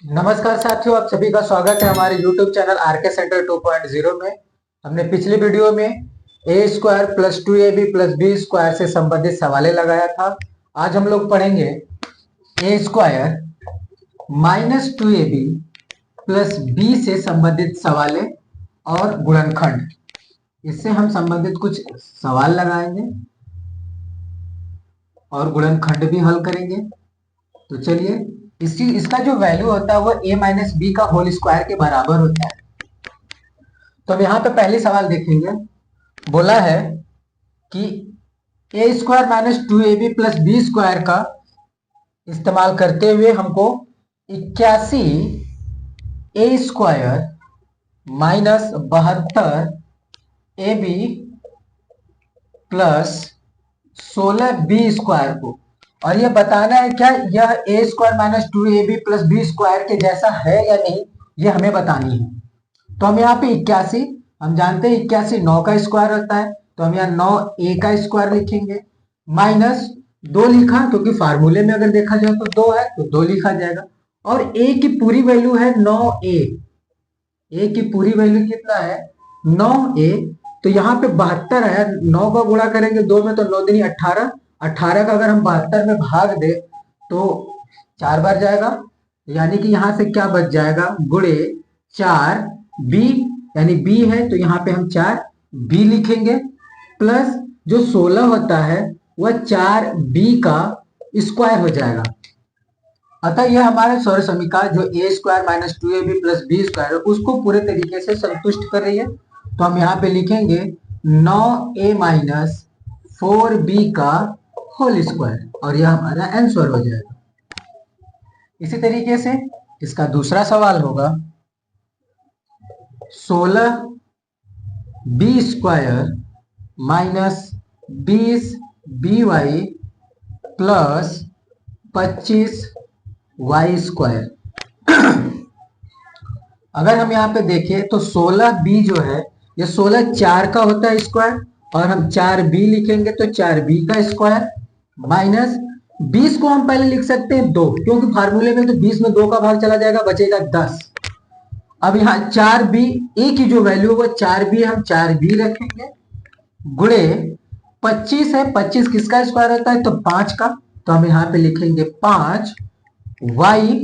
नमस्कार साथियों, आप सभी का स्वागत है हमारे YouTube चैनल आरके सेंटर 2.0 में। हमने पिछली वीडियो में A square plus 2ab plus B square से संबंधित सवालें लगाया था। आज हम लोग पढ़ेंगे A square minus 2ab plus B से संबंधित सवालें और गुणनखंड। इससे हम संबंधित कुछ सवाल लगाएंगे और गुणनखंड भी हल करेंगे। तो चलिए, इसका जो वैल्यू होता है वो a माइनस बी का होल स्क्वायर के बराबर होता है। तो हम यहाँ पे पहली सवाल देखेंगे। बोला है कि a square minus 2ab plus B square का इस्तेमाल करते हुए हमको 81 a square minus 72 a b plus 16 B square को, और ये बताना है क्या यह a square minus 2ab plus B square के जैसा है या नहीं, ये हमें बतानी है। तो हम यहाँ पे 81, हम जानते हैं 81 9 का स्क्वायर होता है, तो हम यहाँ 9a का स्क्वायर लिखेंगे, माइनस 2 लिखा क्योंकि फार्मूले में अगर देखा जाए तो 2 है तो 2 लिखा जाएगा। और a की पूरी वैल्यू है 9a, a की पूरी वैल्यू कितना है 9a। तो यहाँ पे 72 है, 9 का गुणा करेंगे 2 में तो 9 दूनी 18, 18 का अगर हम 72 में भाग दे तो 4 बार जाएगा, यानी कि यहाँ से क्या बच जाएगा गुणे 4 बी, यानी बी है तो यहाँ पे हम 4 बी लिखेंगे, प्लस जो 16 होता है वह 4 बी का स्क्वायर हो जाएगा। अतः यह हमारा सौर समीका जो a square minus 2ab plus B square है उसको पूरे तरीके से संतुष्ट कर रही है। तो हम यहाँ पे लिखेंगे 9a माइनस 4b का होल स्क्वायर, और यह हमारा आंसर हो जाएगा। इसी तरीके से इसका दूसरा सवाल होगा 16 B square minus 20 B Y plus 25 Y square. अगर हम यहाँ पे देखें तो 16 बी जो है ये 16 4 का होता है स्क्वायर, और हम 4 बी लिखेंगे तो 4 बी का स्क्वायर, माइनस 20 को हम पहले लिख सकते हैं 2, क्योंकि फार्मूले में तो 20 में 2 का भाग चला जाएगा, बचेगा 10। अब यहाँ 4 बी ए की जो वैल्यू है वो 4 बी, हम 4 बी रखेंगे, गुणे 25 है, 25 किसका स्क्वायर होता है तो 5 का, तो हम यहाँ पे लिखेंगे 5 वाई,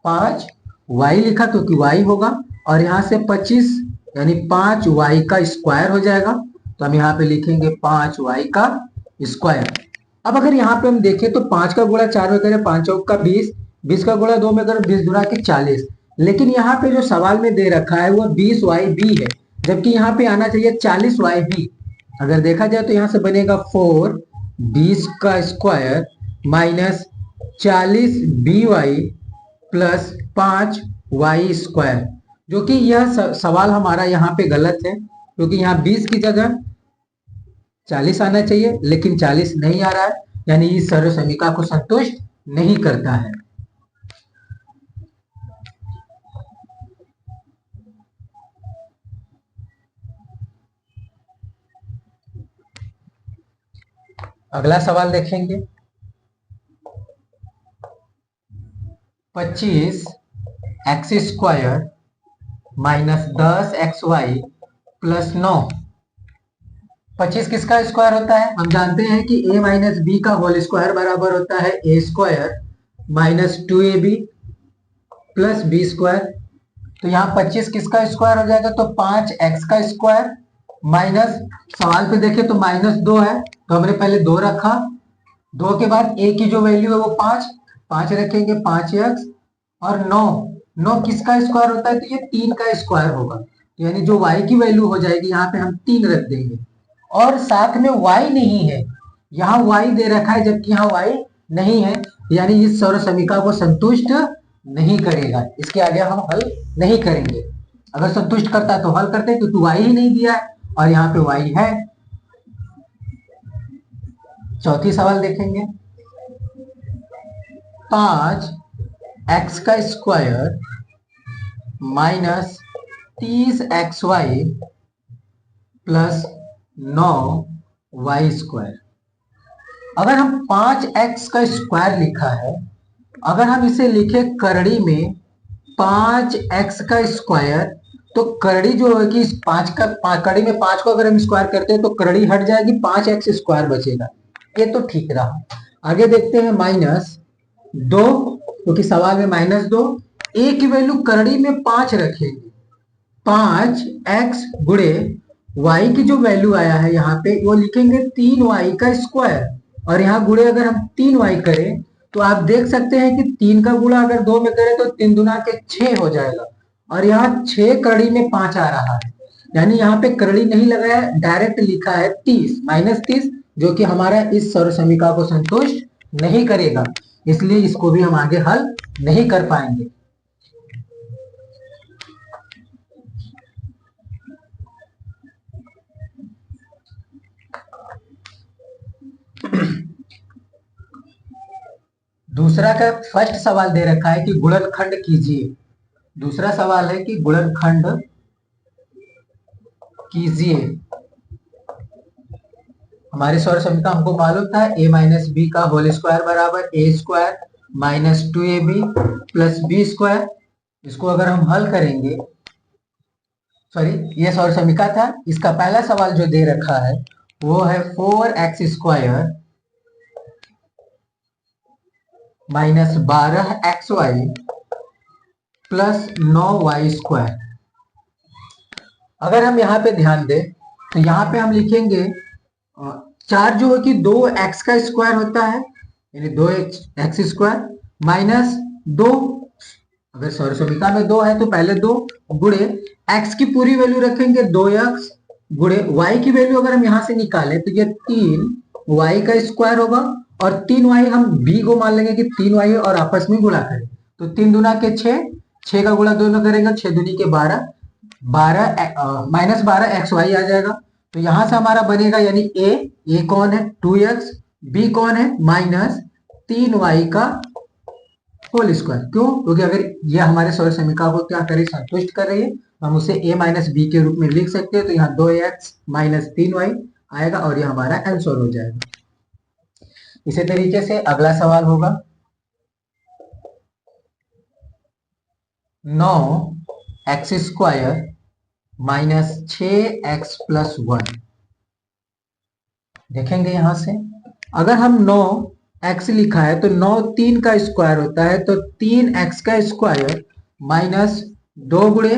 5 वाई लिखा क्योंकि वाई होगा, और यहाँ से 25 यानी 5 वाई का स्क्वायर हो जाएगा, तो हम यहाँ पे लिखेंगे 5 वाई का स्क्वायर। अब अगर यहाँ पे हम देखें तो 5 का गुणा 4 में करें 5 चौक का 20, 20 का गुणा 2 में करें 20 गुणा के 40, लेकिन यहाँ पे जो सवाल में दे रखा है वो 20 वाई बी है, जबकि यहाँ पे आना चाहिए 40 वाई बी। अगर देखा जाए तो यहाँ से बनेगा 4 20 का square minus 40 B Y plus 5 Y square, जो कि यह सवाल हमारा यहाँ पे गलत है, क्योंकि यहाँ 20 की जगह 40 आना चाहिए, लेकिन 40 नहीं आ रहा है, यानी इस सर्व समीकरण को संतुष्ट नहीं करता है। अगला सवाल देखेंगे 25 X square minus 10 X Y plus 9। 25 किसका स्क्वायर होता है, हम जानते हैं कि a माइनस बी का होल स्क्वायर बराबर होता है a square minus 2ab plus B square. तो यहाँ 25 किसका स्क्वायर हो जाएगा तो 5x का स्क्वायर, माइनस सवाल पे देखें तो माइनस 2 है तो हमने पहले 2 रखा, 2 के बाद a की जो वैल्यू है वो 5 रखेंगे 5x, और 9 किसका स्क्वायर होता है तो ये 3 का स्क्वायर होगा, यानी जो y की वैल्यू हो जाएगी यहाँ पे हम 3 रख देंगे, और साथ में y नहीं है, यहाँ y दे रखा है जबकि यहाँ y नहीं है, यानी इस सौर समीकरण को संतुष्ट नहीं करेगा, इसके आगे हम हल नहीं करेंगे। अगर संतुष्ट करता तो हल करते, क्योंकि y ही नहीं दिया है और यहाँ पे y है। चौथी सवाल देखेंगे 5 एक्स का square minus 30 X Y plus 9 Y square. अगर हम 5x का स्क्वायर लिखा है, अगर हम इसे लिखे करड़ी में 5x का स्क्वायर, तो करड़ी जो होगी इस कड़ी में 5 को अगर हम स्क्वायर करते हैं तो करड़ी हट जाएगी, 5x स्क्वायर बचेगा। ये तो ठीक रहा। आगे देखते हैं -2, क्योंकि सवाल में -2, a की वैल्यू करड़ी में 5 रखेंगे, 5x गुणे y की जो वैल्यू आया है यहाँ पे वो लिखेंगे 3y का स्क्वायर, और यहाँ गुणे अगर हम 3y करें तो आप देख सकते हैं कि 3 का गुणा अगर 2 में करें तो 3 दूना के 6 हो जाएगा, और यहाँ 6 करड़ी में 5 आ रहा है, यानी यहाँ पे करड़ी नहीं लगाया, डायरेक्ट लिखा है 30, -30, जो कि हमारा इस सर्व समीकरण को संतुष्ट नहीं करेगा, इसलिए इसको भी हम आगे हल नहीं कर पाएंगे। दूसरा का फर्स्ट सवाल दे रखा है कि गुणनखंड कीजिए। दूसरा सवाल है कि गुणनखंड कीजिए। हमारे सौर समीकरण हमको मालूम था a माइनस बी का होल स्क्वायर बराबर a square minus 2ab plus B square. इसको अगर हम हल करेंगे, सॉरी ये सौर समीकरण था, इसका पहला सवाल जो दे रखा है वो है 4x square minus 12xy plus 9y square. अगर हम यहाँ पे ध्यान दें तो यहाँ पे हम लिखेंगे 4 जो है कि 2x का स्क्वायर होता है, यानी 2x स्क्वायर माइनस 2, अगर सौर समीकरण में 2 है तो पहले 2 गुणे x की पूरी वैल्यू रखेंगे 2x गुणे y की वैल्यू अगर हम यहाँ से निकालें तो ये 3y का स्क्वायर होगा, और 3y हम b को मान लेंगे कि 3y और आपस में गुणा करें, तो 3 दूना के 6 का गुणा दोनों करेंगे 6 दूनी के 12 माइनस 12xy आ जाएगा। तो यहां से हमारा बनेगा, यानी a कौन है 2x, b कौन है -3y का होल स्क्वायर। क्यों? क्योंकि अगर ये हमारे सौर समीकरण को क्या करे, संतुष्ट कर रही है, हम उसे a माइनस बी के रूप में लिख सकते हैं। तो यहाँ 2x माइनस 3y आएगा और यह हमारा आंसर हो जाएगा। इसी तरीके से अगला सवाल होगा 9x square minus 6x plus 1। देखेंगे यहां से, अगर हम 9x लिखा है तो 9 3 का स्क्वायर होता है, तो 3x का स्क्वायर माइनस 2 गुणे,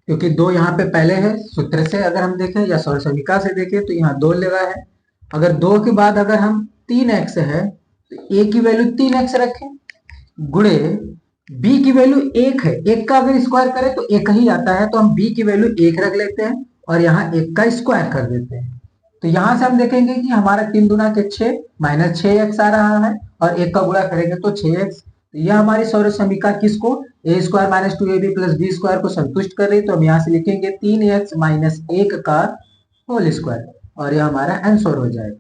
क्योंकि 2 यहाँ पे पहले है, सूत्र से अगर हम देखें या सौर समीकरण से देखें तो यहाँ 2 लगा है। अगर 2 के बाद अगर हम 3x है तो a की वैल्यू 3x रखें, गुणे b की वैल्यू 1 है, 1 का अगर स्क्वायर करें तो 1 ही आता है, तो हम b की वैल्यू 1 रख लेते हैं और यहाँ 1 का स्क्वायर कर देते हैं। तो यहां से हम देखेंगे कि हमारा 3 दूना के 6 माइनस 6x आ रहा है, और 1 का गुणा करेंगे तो 6x। तो यह हमारी सौर समीकरण किसको, a square minus 2ab plus B square को संतुष्ट कर रही है। तो हम यहाँ से लिखेंगे 3x माइनस 1 का होल स्क्वायर, और यह हमारा आंसर हो जाएगा।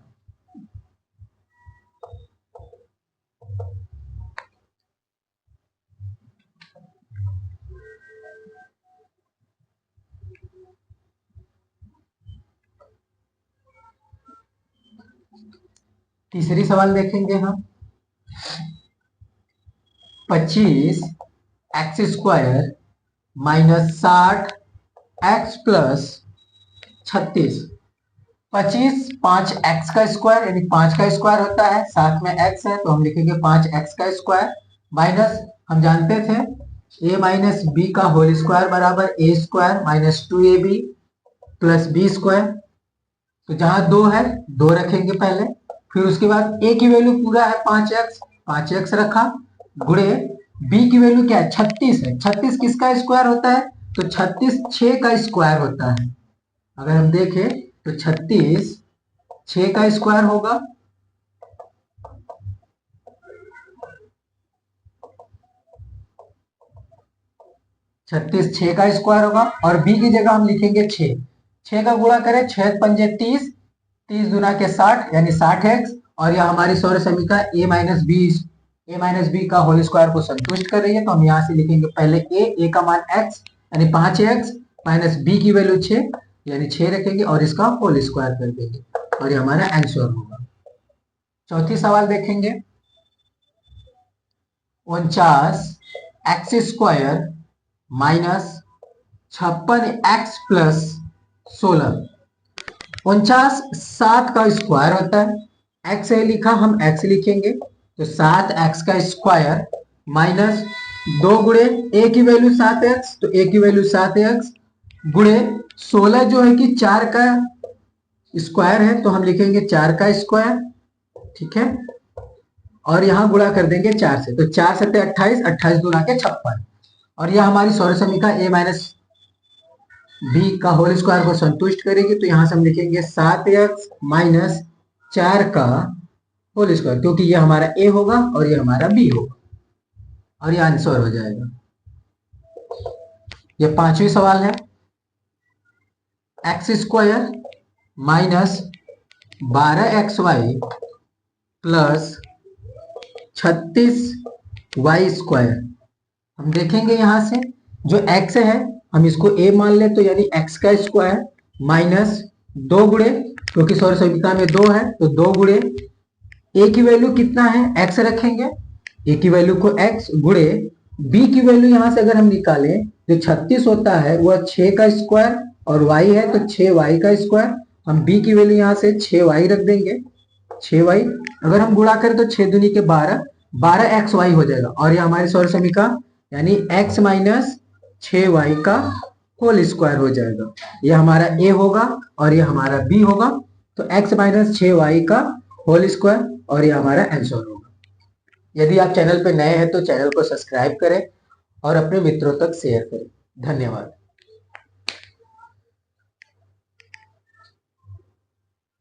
तीसरी सवाल देखेंगे हम 25x square minus 60x plus 36। 25 5x का स्क्वायर, यानी 5 का स्क्वायर होता है, साथ में x है तो हम लिखेंगे 5x का स्क्वायर, माइनस हम जानते थे a माइनस बी का होल स्क्वायर बराबर a square minus 2ab plus B square. तो जहां 2 है 2 रखेंगे पहले, फिर उसके बाद a की वैल्यू पूरा है 5x रखा, गुणे b की वैल्यू क्या है 36 है। 36 किसका स्क्वायर होता है, तो 36 6 का स्क्वायर होता है। अगर हम देखें तो 36 6 का स्क्वायर होगा, छत्तीस 6 का स्क्वायर होगा, और b की जगह हम लिखेंगे 6 का गुणा करें 6 पंजे 30, 30 दुना के 60 यानी 60x, और यह हमारी सौर समीकरण a माइनस बी का होल स्क्वायर को संतुष्ट कर रही है। तो हम यहाँ से लिखेंगे पहले a का मान x यानी 5x माइनस b की वैल्यू 6 यानी 6 रखेंगे और इसका होल स्क्वायर कर देंगे, और ये हमारा आंसर होगा। चौथी सवाल देखेंगे 49x स्क्वायर माइनस 56x+16। 49 7 का स्क्वायर होता है, x है लिखा, हम x लिखेंगे तो 7x का स्क्वायर माइनस 2 गुणे a की वैल्यू 7x, तो a की वैल्यू 7x गुणे 16 जो है कि 4 का स्क्वायर है, तो हम लिखेंगे 4 का स्क्वायर, ठीक है। और यहां गुणा कर देंगे 4 से, तो 4 7 28, 28 दूना के 56। और यह हमारी सौर समीकरण a माइनस बी का होल स्क्वायर को संतुष्ट करेगी, तो यहां से हम लिखेंगे 7x माइनस 4 का होल स्क्वायर, क्योंकि ये हमारा a होगा और ये हमारा b होगा, और ये आंसर हो जाएगा। ये पांचवी सवाल है, x square minus 12xy plus 36y square. हम देखेंगे यहां से जो x है हम इसको a मान ले, तो यानी x का स्क्वायर माइनस 2 गुणे, क्योंकि सौर समीकरण में 2 है तो 2 गुणे a की वैल्यू कितना है x रखेंगे, a की वैल्यू को x गुणे b की वैल्यू यहां से अगर हम निकालें जो 36 होता है वह 6 का स्क्वायर और y है तो 6y का स्क्वायर। हम b की वैल्यू यहां से 6y रख देंगे, 6y अगर हम गुणा करें तो 6 दूनी के 12, 12xy हो जाएगा, और ये हमारी सौर समीकरण यानी x माइनस 6y का होल स्क्वायर हो जाएगा। ये हमारा a होगा और ये हमारा b होगा, तो x माइनस 6y का होल स्क्वायर, और ये हमारा आंसर होगा। यदि आप चैनल पर नए हैं तो चैनल को सब्सक्राइब करें और अपने मित्रों तक शेयर करें। धन्यवाद।